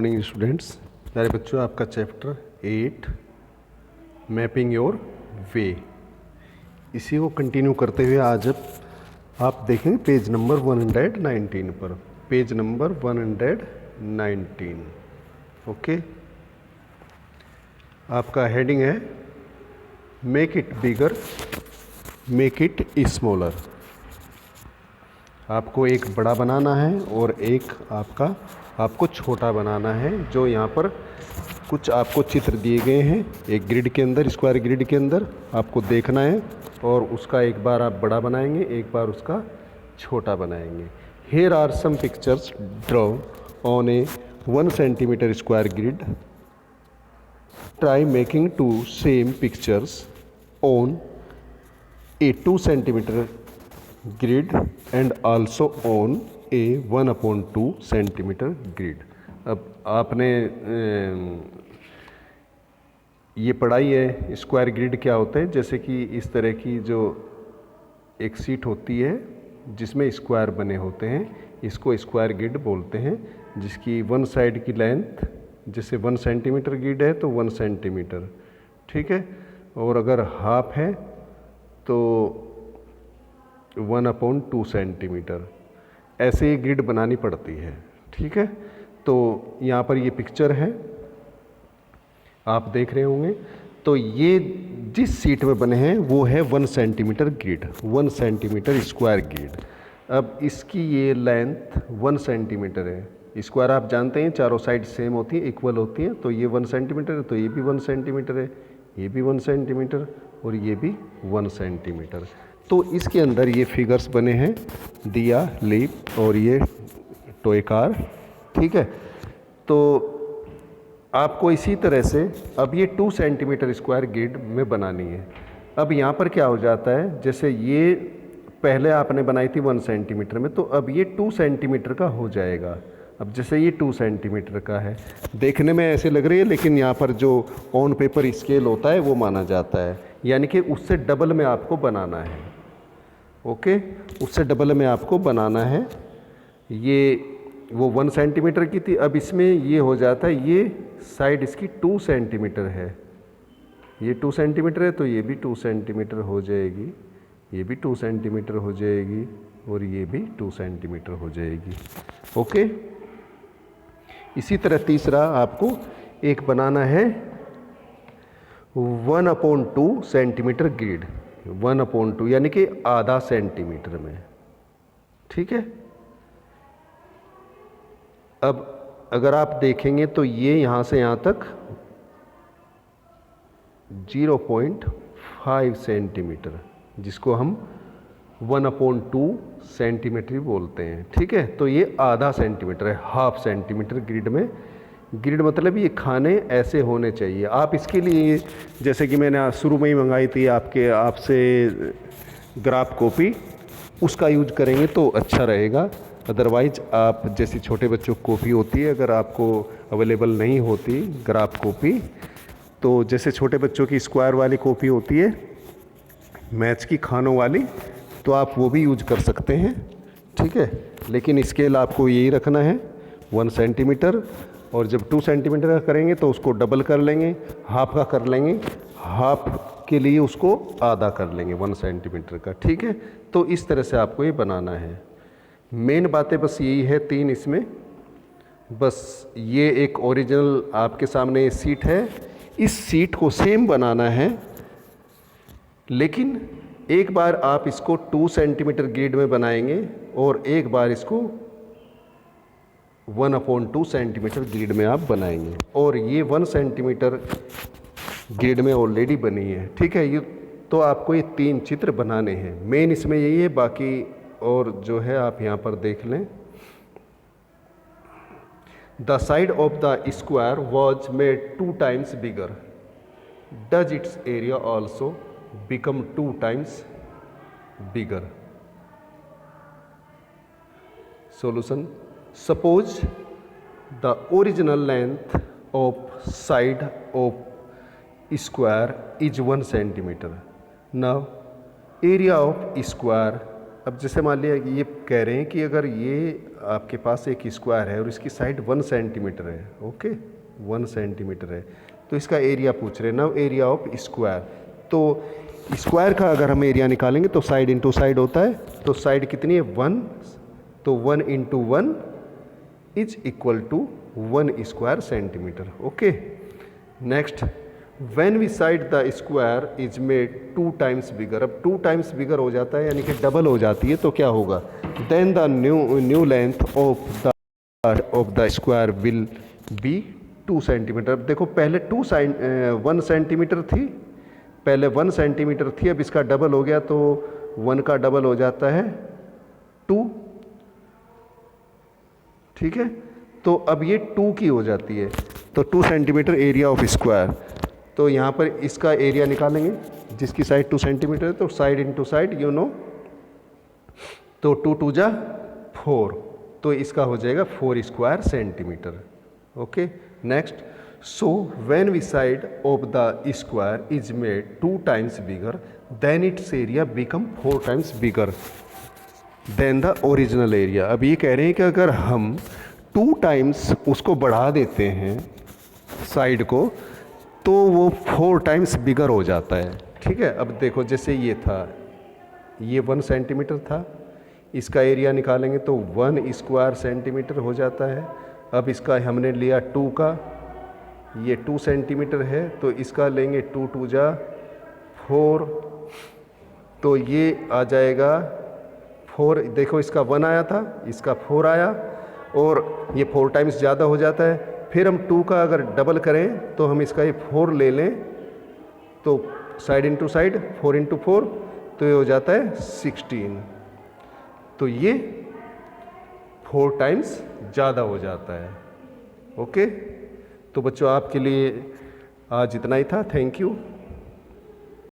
Morning students. प्यारे बच्चों, आपका चैप्टर 8 मैपिंग योर वे, इसी को कंटिन्यू करते हुए आज आप देखेंगे पेज नंबर 119 पर। Page number 119। ओके, आपका हेडिंग है make it bigger, make it smaller. आपको एक बड़ा बनाना है और एक आपको छोटा बनाना है। जो यहाँ पर कुछ आपको चित्र दिए गए हैं एक ग्रिड के अंदर, स्क्वायर ग्रिड के अंदर आपको देखना है और उसका एक बार आप बड़ा बनाएंगे, एक बार उसका छोटा बनाएंगे। Here are some pictures draw on a 1 centimetre square grid. Try making 2 same pictures on a 2 centimetre grid and also on a 1/2 centimetre grid. अब आपने ये पढ़ाई है स्क्वायर ग्रिड क्या होता है। जैसे कि इस तरह की जो एक सीट होती है जिसमें स्क्वायर बने होते हैं, इसको स्क्वायर ग्रिड बोलते हैं। जिसकी वन साइड की लेंथ, जैसे 1 सेंटीमीटर ग्रिड है तो 1 सेंटीमीटर, ठीक है। और अगर हाफ है तो 1/2 सेंटीमीटर, ऐसे ही ग्रिड बनानी पड़ती है, ठीक है। तो यहाँ पर ये पिक्चर है, आप देख रहे होंगे। तो ये जिस सीट में बने हैं वो है 1 centimetre grid, 1 centimetre square grid. अब इसकी ये लेंथ 1 सेंटीमीटर है। स्क्वायर आप जानते हैं चारों साइड सेम होती है, इक्वल होती हैं। तो ये 1 सेंटीमीटर है, तो ये भी 1 सेंटीमीटर है, ये भी 1 सेंटीमीटर और ये भी 1 सेंटीमीटर। तो इसके अंदर ये फिगर्स बने हैं, दिया, लीप और ये टॉय कार, ठीक है। तो आपको इसी तरह से अब ये 2 सेंटीमीटर स्क्वायर ग्रिड में बनानी है। अब यहाँ पर क्या हो जाता है, जैसे ये पहले आपने बनाई थी 1 सेंटीमीटर में, तो अब ये 2 सेंटीमीटर का हो जाएगा। अब जैसे ये 2 सेंटीमीटर का है, देखने में ऐसे लग रही है, लेकिन यहाँ पर जो ऑन पेपर स्केल होता है वो माना जाता है। यानी कि उससे डबल में आपको बनाना है। ओके, उससे डबल में आपको बनाना है। ये वो 1 सेंटीमीटर की थी, अब इसमें ये हो जाता है, ये साइड इसकी 2 सेंटीमीटर है। ये 2 सेंटीमीटर है तो ये भी 2 सेंटीमीटर हो जाएगी, ये भी 2 सेंटीमीटर हो जाएगी और ये भी 2 सेंटीमीटर हो जाएगी। ओके, इसी तरह तीसरा आपको एक बनाना है 1/2 सेंटीमीटर ग्रिड, 1/2 यानी कि आधा सेंटीमीटर में, ठीक है। अब अगर आप देखेंगे तो ये यहाँ से यहाँ तक 0.5 सेंटीमीटर, जिसको हम 1/2 सेंटीमीटर बोलते हैं, ठीक है। तो ये आधा सेंटीमीटर है, हाफ सेंटीमीटर ग्रिड में। ग्रिड मतलब ये खाने ऐसे होने चाहिए। आप इसके लिए जैसे कि मैंने शुरू में ही मंगाई थी आपसे ग्राफ कॉपी, उसका यूज करेंगे तो अच्छा रहेगा। अदरवाइज आप जैसी छोटे बच्चों की कॉपी होती है, अगर आपको अवेलेबल नहीं होती ग्राफ कॉपी, तो जैसे छोटे बच्चों की स्क्वायर वाली कॉपी होती है मैथ्स की खानों वाली, तो आप वो भी यूज कर सकते हैं, ठीक है। लेकिन स्केल आपको यही रखना है 1 सेंटीमीटर, और जब 2 सेंटीमीटर का करेंगे तो उसको डबल कर लेंगे, हाफ का कर लेंगे, हाफ के लिए उसको आधा कर लेंगे 1 सेंटीमीटर का, ठीक है। तो इस तरह से आपको ये बनाना है। मेन बातें बस यही है 3 इसमें। बस ये एक ओरिजिनल आपके सामने सीट है, इस सीट को सेम बनाना है, लेकिन एक बार आप इसको 2 सेंटीमीटर ग्रिड में बनाएंगे और एक बार इसको 1/2 सेंटीमीटर ग्रिड में आप बनाएंगे। और ये 1 सेंटीमीटर ग्रिड में ऑलरेडी बनी है, ठीक है। ये तो आपको ये 3 चित्र बनाने हैं। मेन इसमें यही है, बाकी और जो है आप यहाँ पर देख लें। The side of the square was made 2 times bigger, does it's area also become 2 times bigger. Solution, suppose the original length of side of square is 1 centimetre. Now area of square अब जैसे मान लिया कि ये कह रहे हैं कि अगर ये आपके पास एक स्क्वायर है और इसकी साइड 1 सेंटीमीटर है, ओके 1 सेंटीमीटर है, तो इसका एरिया पूछ रहे हैं। नाउ एरिया ऑफ स्क्वायर, तो स्क्वायर का अगर हम एरिया निकालेंगे तो साइड इंटू साइड होता है, तो साइड कितनी है 1, तो 1 into 1 is equal to 1 square centimetre. Okay, next when we side the square is made 2 times bigger, अब 2 टाइम्स बिगर हो जाता है यानी कि डबल हो जाती है, तो क्या होगा, then the new length of the square will be 2 centimetre. देखो पहले 1 सेंटीमीटर थी, पहले 1 सेंटीमीटर थी, अब इसका डबल हो गया तो 1 का डबल हो जाता है 2, ठीक है, तो अब ये 2 की हो जाती है, तो 2 सेंटीमीटर एरिया ऑफ स्क्वायर। तो यहाँ पर इसका एरिया निकालेंगे जिसकी साइड 2 सेंटीमीटर है, तो side into side you know, तो 2 2 जा 4, तो इसका हो जाएगा 4 square centimetre. Okay, next, so when we side of the square is made 2 times bigger than its area become 4 times bigger than the original area. अब ये कह रहे हैं कि अगर हम 2 टाइम्स उसको बढ़ा देते हैं साइड को, तो वो 4 टाइम्स बिगर हो जाता है, ठीक है। अब देखो जैसे ये था, ये 1 सेंटीमीटर था, इसका एरिया निकालेंगे तो 1 स्क्वायर सेंटीमीटर हो जाता है। अब इसका हमने लिया 2 का, ये 2 सेंटीमीटर है, तो इसका लेंगे 2 2 जा 4, तो ये आ जाएगा 4, देखो इसका 1 आया था, इसका 4 आया, और ये 4 टाइम्स ज़्यादा हो जाता है। फिर हम 2 का अगर डबल करें तो हम इसका ये 4 ले लें, तो साइड इंटू साइड 4 इंटू 4, तो ये हो जाता है 16, तो ये 4 टाइम्स ज़्यादा हो जाता है। ओके, तो बच्चों आपके लिए आज इतना ही था, थैंक यू।